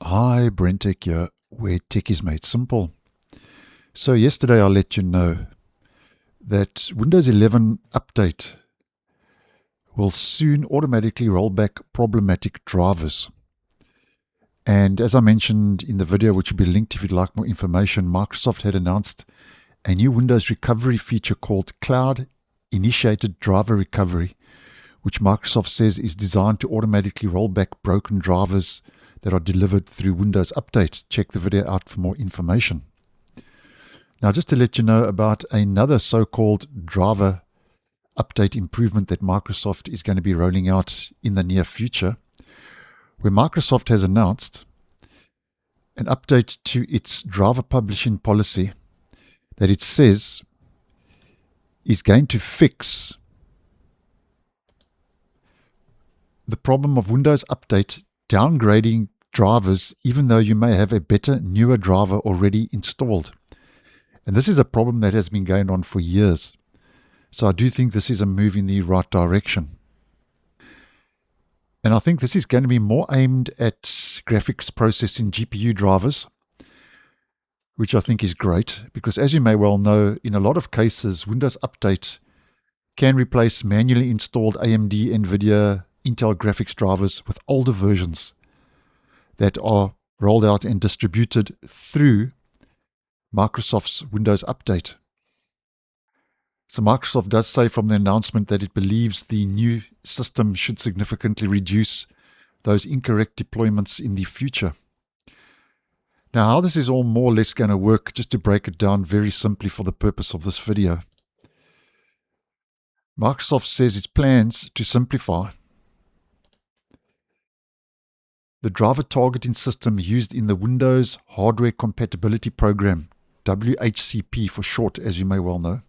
Hi, BrenTech here, where tech is made simple. So yesterday I let you know that Windows 11 update will soon automatically roll back problematic drivers. And as I mentioned in the video, which will be linked if you'd like more information, Microsoft had announced a new Windows recovery feature called Cloud Initiated Driver Recovery, which Microsoft says is designed to automatically roll back broken drivers that are delivered through Windows Update. Check the video out for more information. Now, just to let you know about another so-called driver update improvement that Microsoft is going to be rolling out in the near future, where Microsoft has announced an update to its driver publishing policy that it says is going to fix the problem of Windows Update downgrading drivers even though you may have a better, newer driver already installed. And this is a problem that has been going on for years. So I do think this is a move in the right direction. And I think this is going to be more aimed at graphics processing GPU drivers, which I think is great because, as you may well know, in a lot of cases, Windows Update can replace manually installed AMD, NVIDIA, Intel graphics drivers with older versions that are rolled out and distributed through Microsoft's Windows Update. So Microsoft does say from the announcement that it believes the new system should significantly reduce those incorrect deployments in the future. Now, how this is all more or less going to work, just to break it down very simply for the purpose of this video. Microsoft says its plans to simplify the driver targeting system used in the Windows Hardware Compatibility Program, WHCP for short, as you may well know.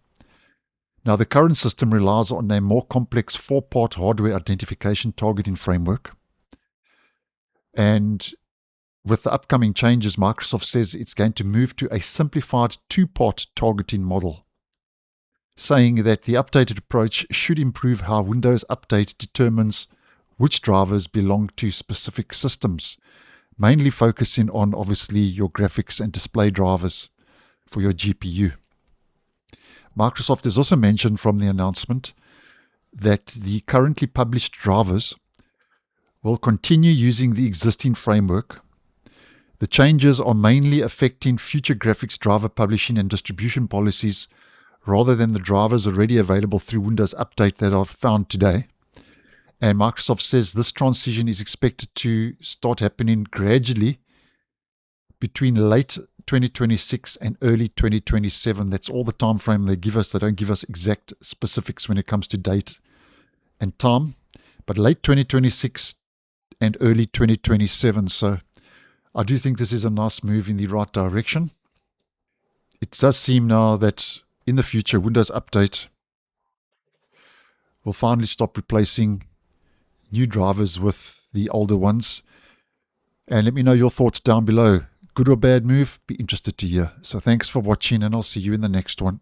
Now, the current system relies on a more complex four-part hardware identification targeting framework. And with the upcoming changes, Microsoft says it's going to move to a simplified two-part targeting model, saying that the updated approach should improve how Windows Update determines which drivers belong to specific systems, mainly focusing on, obviously, your graphics and display drivers for your GPU. Microsoft has also mentioned from the announcement that the currently published drivers will continue using the existing framework. The changes are mainly affecting future graphics driver publishing and distribution policies rather than the drivers already available through Windows Update that are found today. And Microsoft says this transition is expected to start happening gradually between late 2026 and early 2027. That's all the time frame they give us. They don't give us exact specifics when it comes to date and time, but late 2026 and early 2027. So I do think this is a nice move in the right direction. It does seem now that in the future, Windows Update will finally stop replacing new drivers with the older ones. And let me know your thoughts down below. Good or bad move? Be interested to hear. So thanks for watching, and I'll see you in the next one.